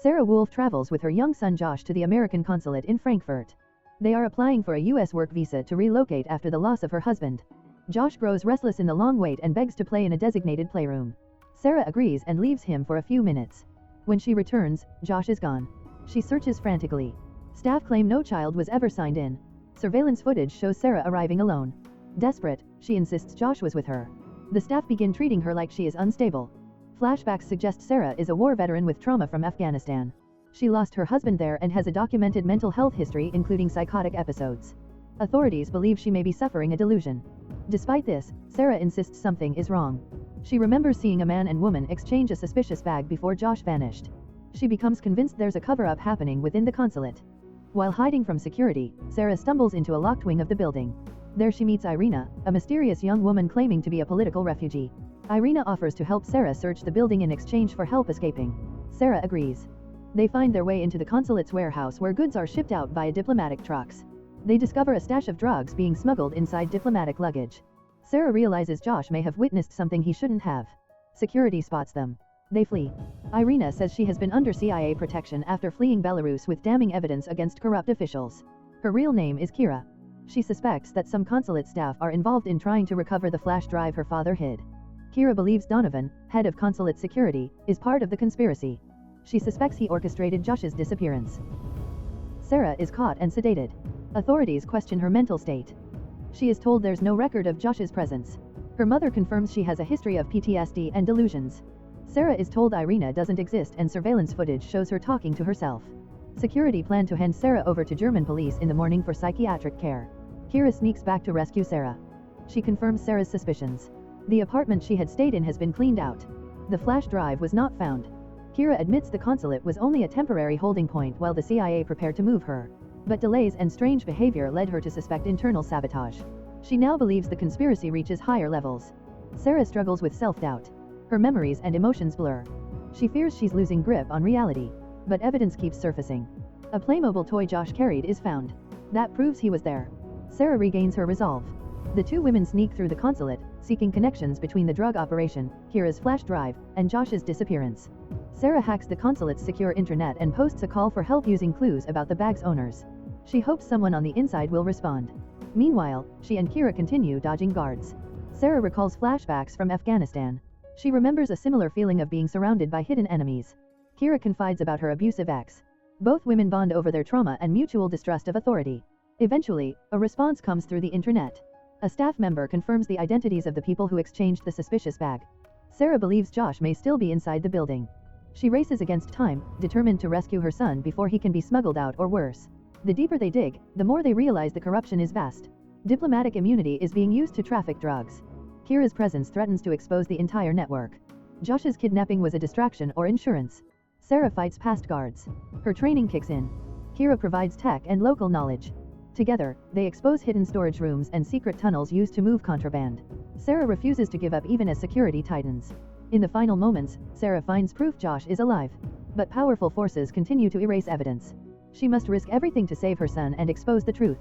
Sarah Wolf travels with her young son Josh to the American consulate in Frankfurt. They are applying for a U.S. work visa to relocate after the loss of her husband. Josh grows restless in the long wait and begs to play in a designated playroom. Sarah agrees and leaves him for a few minutes. When she returns, Josh is gone. She searches frantically. Staff claim no child was ever signed in. Surveillance footage shows Sarah arriving alone. Desperate, she insists Josh was with her. The staff begin treating her like she is unstable. Flashbacks suggest Sarah is a war veteran with trauma from Afghanistan. She lost her husband there and has a documented mental health history including psychotic episodes. Authorities believe she may be suffering a delusion. Despite this, Sarah insists something is wrong. She remembers seeing a man and woman exchange a suspicious bag before Josh vanished. She becomes convinced there's a cover-up happening within the consulate. While hiding from security, Sarah stumbles into a locked wing of the building. There she meets Irina, a mysterious young woman claiming to be a political refugee. Irina offers to help Sarah search the building in exchange for help escaping. Sarah agrees. They find their way into the consulate's warehouse where goods are shipped out via diplomatic trucks. They discover a stash of drugs being smuggled inside diplomatic luggage. Sarah realizes Josh may have witnessed something he shouldn't have. Security spots them. They flee. Irina says she has been under CIA protection after fleeing Belarus with damning evidence against corrupt officials. Her real name is Kira. She suspects that some consulate staff are involved in trying to recover the flash drive her father hid. Kira believes Donovan, head of consulate security, is part of the conspiracy. She suspects he orchestrated Josh's disappearance. Sarah is caught and sedated. Authorities question her mental state. She is told there's no record of Josh's presence. Her mother confirms she has a history of PTSD and delusions. Sarah is told Irina doesn't exist and surveillance footage shows her talking to herself. Security plan to hand Sarah over to German police in the morning for psychiatric care. Kira sneaks back to rescue Sarah. She confirms Sarah's suspicions. The apartment she had stayed in has been cleaned out. The flash drive was not found. Kira admits the consulate was only a temporary holding point while the CIA prepared to move her. But delays and strange behavior led her to suspect internal sabotage. She now believes the conspiracy reaches higher levels. Sarah struggles with self-doubt. Her memories and emotions blur. She fears she's losing grip on reality. But evidence keeps surfacing. A Playmobil toy Josh carried is found. That proves he was there. Sarah regains her resolve. The two women sneak through the consulate, seeking connections between the drug operation, Kira's flash drive, and Josh's disappearance. Sarah hacks the consulate's secure intranet and posts a call for help using clues about the bag's owners. She hopes someone on the inside will respond. Meanwhile, she and Kira continue dodging guards. Sarah recalls flashbacks from Afghanistan. She remembers a similar feeling of being surrounded by hidden enemies. Kira confides about her abusive ex. Both women bond over their trauma and mutual distrust of authority. Eventually, a response comes through the internet. A staff member confirms the identities of the people who exchanged the suspicious bag. Sarah believes Josh may still be inside the building. She races against time, determined to rescue her son before he can be smuggled out or worse. The deeper they dig, the more they realize the corruption is vast. Diplomatic immunity is being used to traffic drugs. Kira's presence threatens to expose the entire network. Josh's kidnapping was a distraction or insurance. Sarah fights past guards. Her training kicks in. Kira provides tech and local knowledge. Together, they expose hidden storage rooms and secret tunnels used to move contraband. Sarah refuses to give up even as security tightens. In the final moments, Sarah finds proof Josh is alive. But powerful forces continue to erase evidence. She must risk everything to save her son and expose the truth.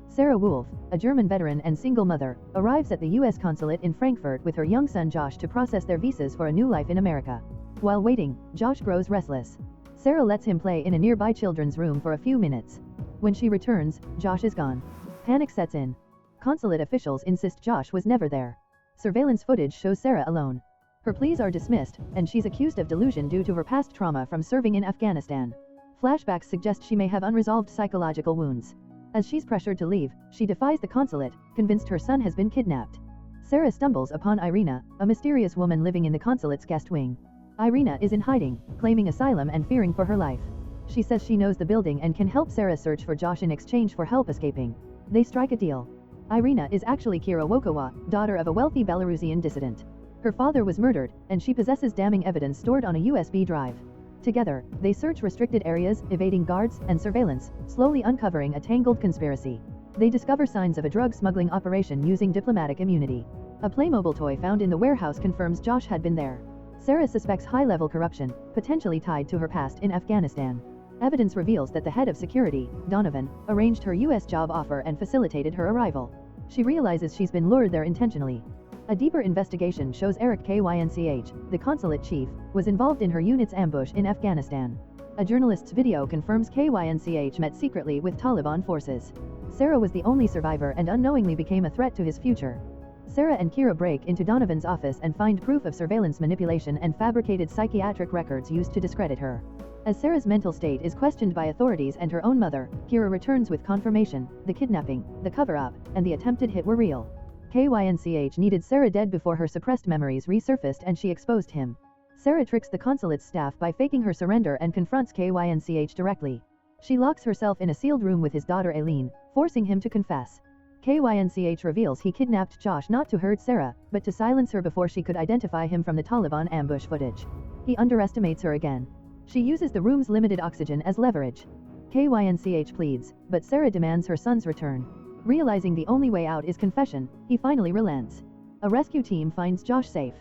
Sarah Wolf, a German veteran and single mother, arrives at the U.S. consulate in Frankfurt with her young son Josh to process their visas for a new life in America. While waiting, Josh grows restless. Sarah lets him play in a nearby children's room for a few minutes. When she returns, Josh is gone. Panic sets in. Consulate officials insist Josh was never there. Surveillance footage shows Sarah alone. Her pleas are dismissed, and she's accused of delusion due to her past trauma from serving in Afghanistan. Flashbacks suggest she may have unresolved psychological wounds. As she's pressured to leave, she defies the consulate, convinced her son has been kidnapped. Sarah stumbles upon Irina, a mysterious woman living in the consulate's guest wing. Irina is in hiding, claiming asylum and fearing for her life. She says she knows the building and can help Sarah search for Josh in exchange for help escaping. They strike a deal. Irina is actually Kira Wokowa, daughter of a wealthy Belarusian dissident. Her father was murdered, and she possesses damning evidence stored on a USB drive. Together, they search restricted areas, evading guards and surveillance, slowly uncovering a tangled conspiracy. They discover signs of a drug smuggling operation using diplomatic immunity. A Playmobil toy found in the warehouse confirms Josh had been there. Sarah suspects high-level corruption, potentially tied to her past in Afghanistan. Evidence reveals that the head of security, Donovan, arranged her U.S. job offer and facilitated her arrival. She realizes she's been lured there intentionally. A deeper investigation shows Eric Kynch, the consulate chief, was involved in her unit's ambush in Afghanistan. A journalist's video confirms KYNCH met secretly with Taliban forces. Sarah was the only survivor and unknowingly became a threat to his future. Sarah and Kira break into Donovan's office and find proof of surveillance manipulation and fabricated psychiatric records used to discredit her. As Sarah's mental state is questioned by authorities and her own mother, Kira returns with confirmation: the kidnapping, the cover-up, and the attempted hit were real. KYNCH needed Sarah dead before her suppressed memories resurfaced and she exposed him. Sarah tricks the consulate's staff by faking her surrender and confronts KYNCH directly. She locks herself in a sealed room with his daughter Aileen, forcing him to confess. KYNCH reveals he kidnapped Josh not to hurt Sarah, but to silence her before she could identify him from the Taliban ambush footage. He underestimates her again. She uses the room's limited oxygen as leverage. KYNCH pleads, but Sarah demands her son's return. Realizing the only way out is confession, he finally relents. A rescue team finds Josh safe.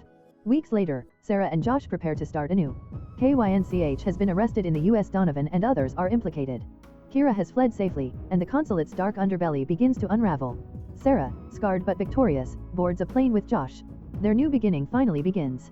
Weeks later, Sarah and Josh prepare to start anew. KYNCH has been arrested in the US. Donovan and others are implicated. Kira has fled safely, and the consulate's dark underbelly begins to unravel. Sarah, scarred but victorious, boards a plane with Josh. Their new beginning finally begins.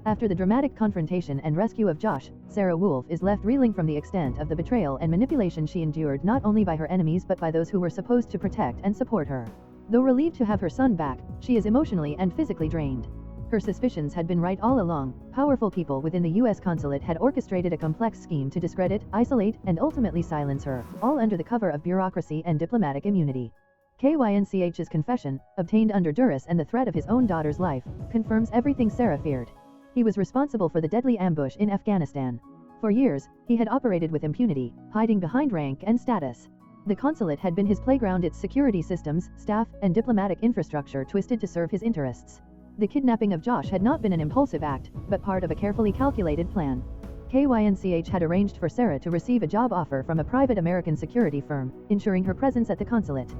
After the dramatic confrontation and rescue of Josh, Sarah Wolfe is left reeling from the extent of the betrayal and manipulation she endured not only by her enemies but by those who were supposed to protect and support her. Though relieved to have her son back, she is emotionally and physically drained. Her suspicions had been right all along. Powerful people within the US consulate had orchestrated a complex scheme to discredit, isolate, and ultimately silence her, all under the cover of bureaucracy and diplomatic immunity. KYNCH's confession, obtained under duress and the threat of his own daughter's life, confirms everything Sarah feared. He was responsible for the deadly ambush in Afghanistan. For years, he had operated with impunity, hiding behind rank and status. The consulate had been his playground, its security systems, staff, and diplomatic infrastructure twisted to serve his interests. The kidnapping of Josh had not been an impulsive act, but part of a carefully calculated plan. KYNCH had arranged for Sarah to receive a job offer from a private American security firm, ensuring her presence at the consulate.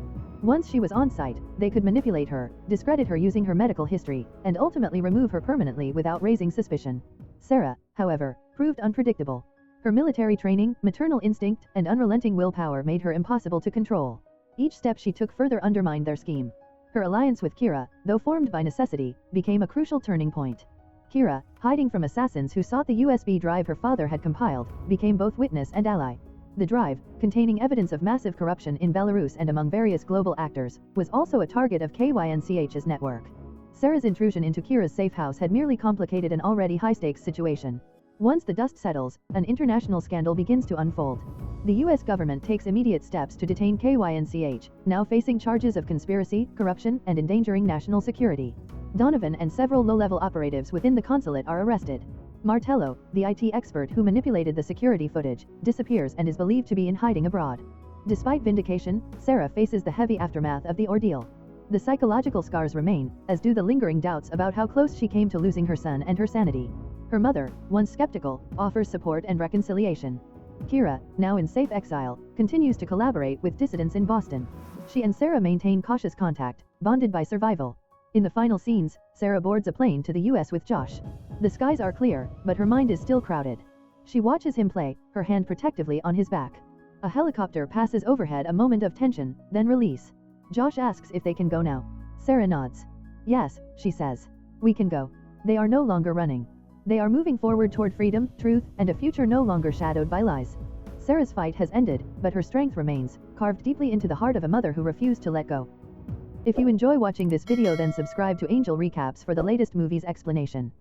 Once she was on site, they could manipulate her, discredit her using her medical history, and ultimately remove her permanently without raising suspicion. Sarah, however, proved unpredictable. Her military training, maternal instinct, and unrelenting willpower made her impossible to control. Each step she took further undermined their scheme. Her alliance with Kira, though formed by necessity, became a crucial turning point. Kira, hiding from assassins who sought the USB drive her father had compiled, became both witness and ally. The drive, containing evidence of massive corruption in Belarus and among various global actors, was also a target of KYNCH's network. Sarah's intrusion into Kira's safe house had merely complicated an already high-stakes situation. Once the dust settles, an international scandal begins to unfold. The US government takes immediate steps to detain KYNCH, now facing charges of conspiracy, corruption, and endangering national security. Donovan and several low-level operatives within the consulate are arrested. Martello, the IT expert who manipulated the security footage, disappears and is believed to be in hiding abroad. Despite vindication, Sarah faces the heavy aftermath of the ordeal. The psychological scars remain, as do the lingering doubts about how close she came to losing her son and her sanity. Her mother, once skeptical, offers support and reconciliation. Kira, now in safe exile, continues to collaborate with dissidents in Boston. She and Sarah maintain cautious contact, bonded by survival. In the final scenes, Sarah boards a plane to the US with Josh. The skies are clear, but her mind is still crowded. She watches him play, her hand protectively on his back. A helicopter passes overhead, a moment of tension, then release. Josh asks if they can go now. Sarah nods. Yes, she says. We can go. They are no longer running. They are moving forward toward freedom, truth, and a future no longer shadowed by lies. Sarah's fight has ended, but her strength remains, carved deeply into the heart of a mother who refused to let go. If you enjoy watching this video, then subscribe to Angel Recaps for the latest movies explanation.